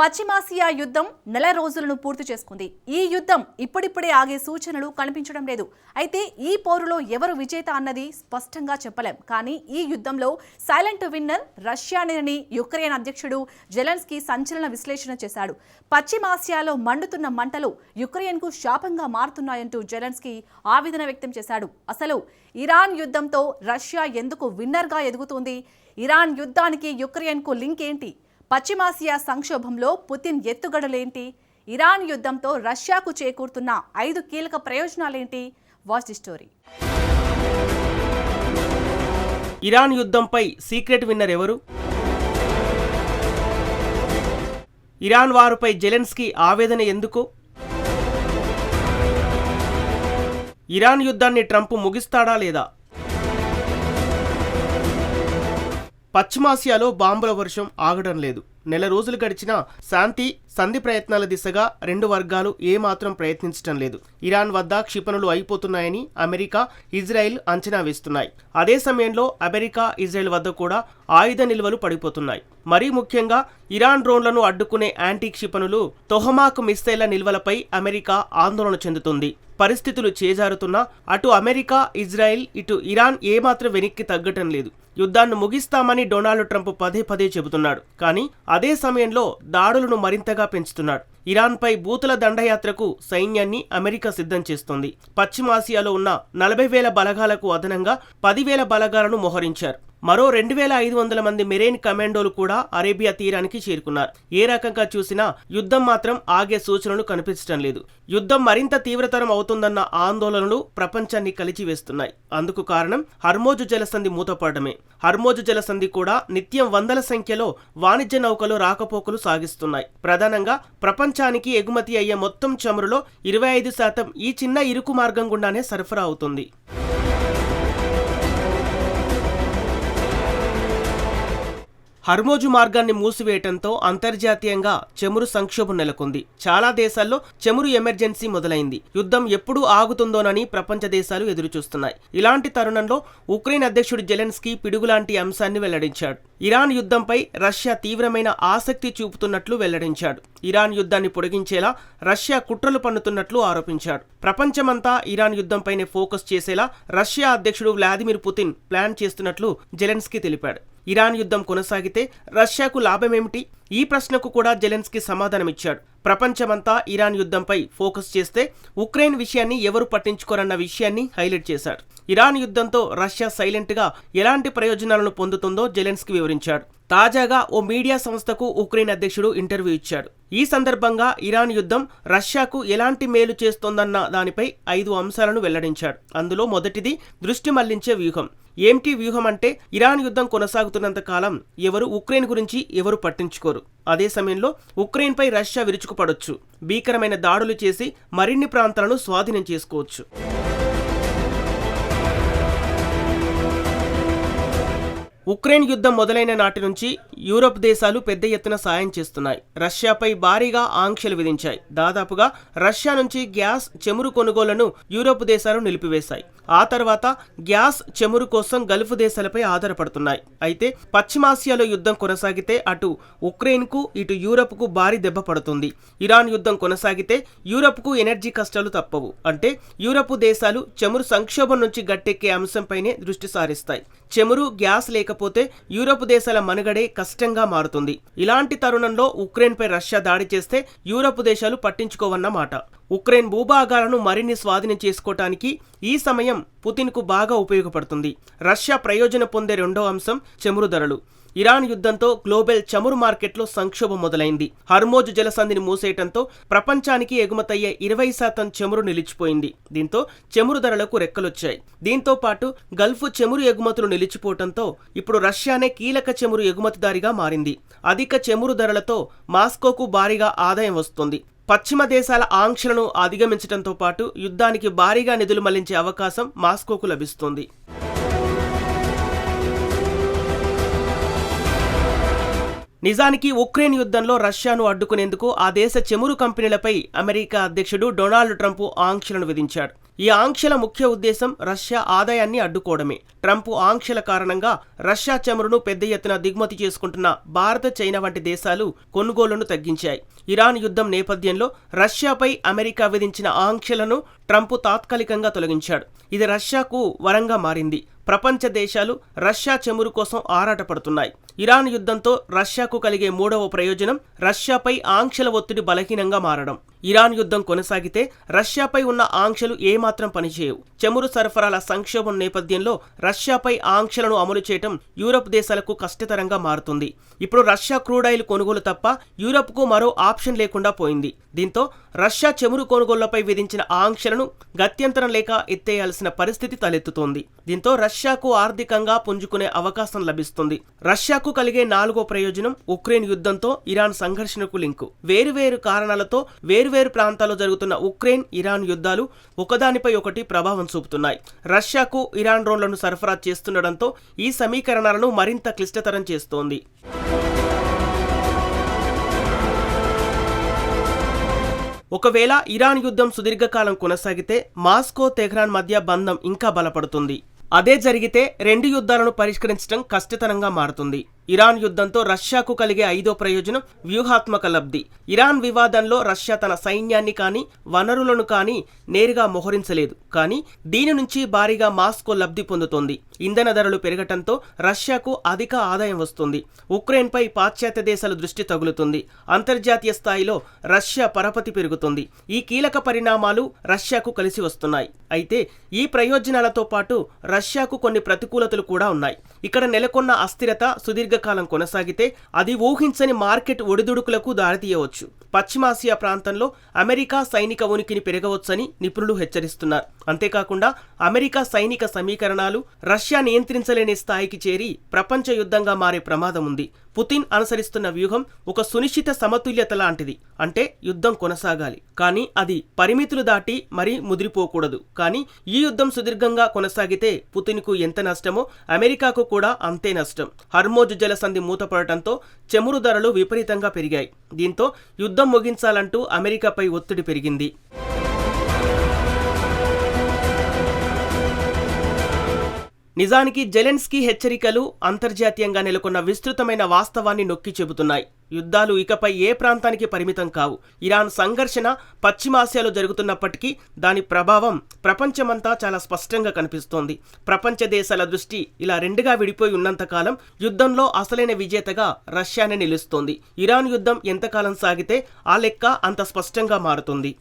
పశ్చిమాసియా యుద్ధం నెల రోజులను పూర్తి చేసుకుంది. ఈ యుద్ధం ఇప్పుడిప్పుడే ఆగే సూచనలు కనిపించడం లేదు. అయితే ఈ పోరులో ఎవరు విజేత అన్నది స్పష్టంగా చెప్పలేం. కానీ ఈ యుద్ధంలో సైలెంట్ విన్నర్ రష్యానేనని యుక్రెయిన్ అధ్యక్షుడు జెలెన్స్కీ సంచలన విశ్లేషణ చేశాడు. పశ్చిమాసియాలో మండుతున్న మంటలు యుక్రెయిన్కు శాపంగా మారుతున్నాయంటూ జెలెన్స్కీ ఆవేదన వ్యక్తం చేశాడు. అసలు ఇరాన్ యుద్ధంతో రష్యా ఎందుకు విన్నర్గా ఎదుగుతుంది? ఇరాన్ యుద్ధానికి యుక్రెయిన్కు లింక్ ఏంటి? పశ్చిమాసియా సంక్షోభంలో పుతిన్ ఎత్తుగడలేంటి? ఇరాన్ యుద్ధంతో రష్యాకు చేకూరుతున్న 5 కీలక ప్రయోజనాలేంటి? Watch the story. ఇరాన్ యుద్ధంపై సీక్రెట్ విన్నర్ ఎవరు? ఇరాన్ వారుపై జెలెన్స్కీ ఆవేదన ఎందుకు? ఇరాన్ యుద్ధాన్ని ట్రంప్ ముగిస్తాడా లేదా? పశ్చిమాసియాలో బాంబుల వర్షం ఆగడం లేదు. నెల రోజులు గడిచినా శాంతి సంధి ప్రయత్నాల దిశగా రెండు వర్గాలు ఏమాత్రం ప్రయత్నించడం లేదు. ఇరాన్ వద్ద క్షిపణులు అయిపోతున్నాయని అమెరికా, ఇజ్రాయెల్ అంచనా వేస్తున్నాయి. అదే సమయంలో అమెరికా, ఇజ్రాయెల్ వద్ద కూడా ఆయుధ నిల్వలు పడిపోతున్నాయి. మరీ ముఖ్యంగా ఇరాన్ డ్రోన్లను అడ్డుకునే యాంటీ క్షిపణులు తొహమాక్ మిస్సైళ్ల నిల్వలపై అమెరికా ఆందోళన చెందుతుంది. పరిస్థితులు చేజారుతున్నా అటు అమెరికా, ఇజ్రాయెల్, ఇటు ఇరాన్ ఏమాత్రం వెనక్కి తగ్గటం లేదు. యుద్ధాన్ని ముగిస్తామని డొనాల్డ్ ట్రంప్ పదే పదే చెబుతున్నాడు. కానీ అదే సమయంలో దాడులను మరింతగా పెంచుతున్నాడు. ఇరాన్పై బూతుల దండయాత్రకు సైన్యాన్ని అమెరికా సిద్ధం చేస్తోంది. పశ్చిమాసియాలో ఉన్న 40,000 బలగాలకు అదనంగా 10,000 బలగాలను మోహరించారు. మరో 2,500 మంది మెరైన్ కమాండోలు కూడా అరేబియా తీరానికి చేరుకున్నారు. ఏ రకంగా చూసినా యుద్ధం మాత్రం ఆగే సూచనలు కనిపించడం లేదు. యుద్ధం మరింత తీవ్రతరం అవుతుందన్న ఆందోళనలు ప్రపంచాన్ని కలిచివేస్తున్నాయి. అందుకు కారణం హర్మోజు జలసంధి మూతపడమే. హర్మోజు జలసంధి కూడా నిత్యం వందల సంఖ్యలో వాణిజ్య నౌకలు రాకపోకలు సాగిస్తున్నాయి. ప్రధానంగా ప్రపంచానికి ఎగుమతి అయ్యే మొత్తం చమురులో 25% ఈ చిన్న ఇరుకు మార్గం గుండానే సరఫరా అవుతుంది. హర్మోజు మార్గాన్ని మూసివేయటంతో అంతర్జాతీయంగా చమురు సంక్షోభం నెలకొంది. చాలా దేశాల్లో చమురు ఎమర్జెన్సీ మొదలైంది. యుద్ధం ఎప్పుడు ఆగుతుందోనని ప్రపంచ దేశాలు ఎదురుచూస్తున్నాయి. ఇలాంటి తరుణంలో ఉక్రెయిన్ అధ్యక్షుడు జెలెన్స్కీ పిడుగులాంటి అంశాన్ని వెల్లడించాడు. ఇరాన్ యుద్ధంపై రష్యా తీవ్రమైన ఆసక్తి చూపుతున్నట్లు వెల్లడించాడు. ఇరాన్ యుద్ధాన్ని పొడిగించేలా రష్యా కుట్రలు పన్నుతున్నట్లు ఆరోపించాడు. ప్రపంచమంతా ఇరాన్ యుద్ధంపైనే ఫోకస్ చేసేలా రష్యా అధ్యక్షుడు వ్లాదిమిర్ పుతిన్ ప్లాన్ చేస్తున్నట్లు జెలెన్స్కీ తెలిపాడు. ఇరాన్ యుద్ధం కొనసాగితే రష్యాకు లాభమేమిటి? ఈ ప్రశ్నకు కూడా జెలెన్స్కీ సమాధానమిచ్చాడు. ప్రపంచమంతా ఇరాన్ యుద్ధంపై ఫోకస్ చేస్తే ఉక్రెయిన్ విషయాన్ని ఎవరు పట్టించుకోరన్న విషయాన్ని హైలైట్ చేశాడు. ఇరాన్ యుద్ధంతో రష్యా సైలెంట్గా ఎలాంటి ప్రయోజనాలను పొందుతుందో జెలెన్స్కీ వివరించాడు. తాజాగా ఓ మీడియా సంస్థకు ఉక్రెయిన్ అధ్యక్షుడు ఇంటర్వ్యూ ఇచ్చాడు. ఈ సందర్భంగా ఇరాన్ యుద్ధం రష్యాకు ఎలాంటి మేలు చేస్తోందన్న దానిపై 5 అంశాలను వెల్లడించాడు. అందులో మొదటిది దృష్టి మళ్లించే వ్యూహం. ఏమిటి వ్యూహం అంటే, ఇరాన్ యుద్ధం కొనసాగుతున్నంత కాలం ఎవరు ఉక్రెయిన్ గురించి ఎవరు పట్టించుకోరు. అదే సమయంలో ఉక్రెయిన్పై రష్యా విరుచుకుపడొచ్చు. భీకరమైన దాడులు చేసి మరిన్ని ప్రాంతాలను స్వాధీనం చేసుకోవచ్చు. ఉక్రెయిన్ యుద్ధం మొదలైన నాటి నుంచి యూరోప్ దేశాలు పెద్ద ఎత్తున సాయం చేస్తున్నాయి. రష్యాపై భారీగా ఆంక్షలు విధించాయి. దాదాపుగా రష్యా నుంచి గ్యాస్, చమురు కొనుగోళ్లను యూరోప్ దేశాలు నిలిపివేశాయి. ఆ తర్వాత గ్యాస్, చమురు కోసం గల్ఫ్ దేశాలపై ఆధారపడుతున్నాయి. అయితే పశ్చిమాసియాలో యుద్ధం కొనసాగితే అటు ఉక్రెయిన్కు, ఇటు యూరప్కు భారీ దెబ్బ పడుతుంది. ఇరాన్ యుద్ధం కొనసాగితే యూరప్కు ఎనర్జీ కష్టాలు తప్పవు. అంటే యూరప్ దేశాలు చమురు సంక్షోభం నుంచి గట్టెక్కే అంశంపైనే దృష్టి సారిస్తాయి. చమురు, గ్యాస్ లేకపోతే యూరప్ దేశాల మనుగడే కష్టంగా మారుతుంది. ఇలాంటి తరుణంలో ఉక్రెయిన్పై రష్యా దాడి చేస్తే యూరప్ దేశాలు పట్టించుకోవన్నమాట. ఉక్రెయిన్ భూభాగాలను మరిన్ని స్వాధీనం చేసుకోవటానికి ఈ సమయం పుతిన్కు బాగా ఉపయోగపడుతుంది. రష్యా ప్రయోజనం పొందే రెండో అంశం చమురు ధరలు. ఇరాన్ యుద్ధంతో గ్లోబల్ చమురు మార్కెట్లో సంక్షోభం మొదలైంది. హర్మోజు జలసంధిని మూసేయటంతో ప్రపంచానికి ఎగుమతయ్యే 20% చమురు నిలిచిపోయింది. దీంతో చమురు ధరలకు రెక్కలొచ్చాయి. దీంతో పాటు గల్ఫ్ చమురు ఎగుమతులు నిలిచిపోవటంతో ఇప్పుడు రష్యానే కీలక చమురు ఎగుమతిదారిగా మారింది. అధిక చమురు ధరలతో మాస్కోకు భారీగా ఆదాయం వస్తుంది. పశ్చిమ దేశాల ఆంక్షలను అధిగమించడంతో పాటు యుద్ధానికి భారీగా నిధులు మళ్లించే అవకాశం మాస్కోకు లభిస్తుంది. నిజానికి ఉక్రెయిన్ యుద్ధంలో రష్యాను అడ్డుకునేందుకు ఆ దేశ చమురు కంపెనీలపై అమెరికా అధ్యక్షుడు డొనాల్డ్ ట్రంప్ ఆంక్షలను విధించాడు. ఈ ఆంక్షల ముఖ్య ఉద్దేశం రష్యా ఆదాయాన్ని అడ్డుకోవడమే. ట్రంప్ ఆంక్షల కారణంగా రష్యా చమురును పెద్ద ఎత్తున దిగుమతి చేసుకుంటున్న భారత్, చైనా వంటి దేశాలు కొనుగోళ్లను తగ్గించాయి. ఇరాన్ యుద్ధం నేపథ్యంలో రష్యాపై అమెరికా విధించిన ఆంక్షలను ట్రంప్ తాత్కాలికంగా తొలగించాడు. ఇది రష్యాకు వరంగా మారింది. ప్రపంచ దేశాలు రష్యా చమురు కోసం ఆరాటపడుతున్నాయి. ఇరాన్ యుద్ధంతో రష్యాకు కలిగే మూడవ ప్రయోజనం రష్యాపై ఆంక్షల ఒత్తిడి బలహీనంగా మారడం. ఇరాన్ యుద్ధం కొనసాగితే రష్యాపై ఉన్న ఆంక్షలు ఏమాత్రం పనిచేయవు. చమురు సరఫరాల సంక్షోభం నేపథ్యంలో రష్యాపై ఆంక్షలను అమలు చేయడం యూరప్ దేశాలకు కష్టతరంగా మారుతుంది. ఇప్పుడు రష్యా క్రూడాయిల్ కొనుగోలు తప్ప యూరప్కు మరో ఆప్షన్ లేకుండా పోయింది. దీంతో రష్యా చమురు కొనుగోళ్లపై విధించిన ఆంక్షలను గత్యంతరం లేక ఎత్తేయాల్సిన పరిస్థితి తలెత్తుతోంది. దీంతో రష్యాకు ఆర్థికంగా పుంజుకునే అవకాశం లభిస్తుంది. రష్యాకు కలిగే నాలుగో ప్రయోజనం ఉక్రెయిన్ యుద్ధంతో ఇరాన్ సంఘర్షణకు లింకు. వేరువేరు కారణాలతో వేరువేరు ప్రాంతాల్లో జరుగుతున్న ఉక్రెయిన్, ఇరాన్ యుద్ధాలు ఒకదానిపై ఒకటి ప్రభావం చూపుతున్నాయి. రష్యాకు ఇరాన్ డ్రోన్లను సరఫరా చేస్తుండటంతో ఈ సమీకరణాలను మరింత క్లిష్టతరం చేస్తోంది. ఒకవేళ ఇరాన్ యుద్ధం సుదీర్ఘకాలం కొనసాగితే మాస్కో, తెహ్రాన్ మధ్య బంధం ఇంకా బలపడుతుంది. అదే జరిగితే రెండు యుద్ధాలను పరిష్కరించడం కష్టతరంగా మారుతుంది. ఇరాన్ యుద్ధంతో రష్యాకు కలిగే ఐదో ప్రయోజనం వ్యూహాత్మక లబ్ధి. ఇరాన్ వివాదంలో రష్యా తన సైన్యాన్ని కానీ వనరులను కానీ నేరుగా మోహరించలేదు. కానీ దీని నుంచి భారీగా మాస్కో లబ్ధి పొందుతోంది. ఇంధన ధరలు పెరగటంతో రష్యాకు అధిక ఆదాయం వస్తుంది. ఉక్రెయిన్పై పాశ్చాత్య దేశాల దృష్టి తగులుతుంది. అంతర్జాతీయ స్థాయిలో రష్యా పరపతి పెరుగుతుంది. ఈ కీలక పరిణామాలు రష్యాకు కలిసి వస్తున్నాయి. అయితే ఈ ప్రయోజనాలతో పాటు రష్యాకు కొన్ని ప్రతికూలతలు కూడా ఉన్నాయి. ఇక్కడ నెలకొన్న అస్థిరత సుదీర్ఘకాలం కొనసాగితే అది ఊహించని మార్కెట్ ఒడిదుడుకులకు దారితీయవచ్చు. పశ్చిమాసియా ప్రాంతంలో అమెరికా సైనిక ఉనికిని పెరగవచ్చని నిపుణులు హెచ్చరిస్తున్నారు. అంతేకాకుండా అమెరికా సైనిక సమీకరణాలు రష్యా నియంత్రించలేని స్థాయికి చేరి ప్రపంచ యుద్ధంగా మారే ప్రమాదం ఉంది. పుతిన్ అనుసరిస్తున్న వ్యూహం ఒక సునిశ్చిత సమతుల్యత లాంటిది. అంటే యుద్ధం కొనసాగాలి, కానీ అది పరిమితులు దాటి మరీ ముదిరిపోకూడదు. కానీ ఈ యుద్ధం సుదీర్ఘంగా కొనసాగితే పుతిన్కు ఎంత నష్టమో అమెరికాకు కూడా అంతే నష్టం. హర్మోజ్ జలసంధి మూతపడటంతో చమురు ధరలు విపరీతంగా పెరిగాయి. దీంతో యుద్ధం ముగించాలంటూ అమెరికాపై ఒత్తిడి పెరిగింది. నిజానికి జెలెన్స్కీ హెచ్చరికలు అంతర్జాతీయంగా నెలకొన్న విస్తృతమైన వాస్తవాన్ని నొక్కి చెబుతున్నాయి. యుద్ధాలు ఇకపై ఏ ప్రాంతానికి పరిమితం కావు. ఇరాన్ సంఘర్షణ పశ్చిమాసియాలో జరుగుతున్నప్పటికీ దాని ప్రభావం ప్రపంచమంతా చాలా స్పష్టంగా కనిపిస్తోంది. ప్రపంచ దేశాల దృష్టి ఇలా రెండుగా విడిపోయి ఉన్నంతకాలం యుద్ధంలో అసలైన విజేతగా రష్యానే నిలుస్తోంది. ఇరాన్ యుద్ధం ఎంతకాలం సాగితే ఆ లెక్క అంత స్పష్టంగా మారుతుంది.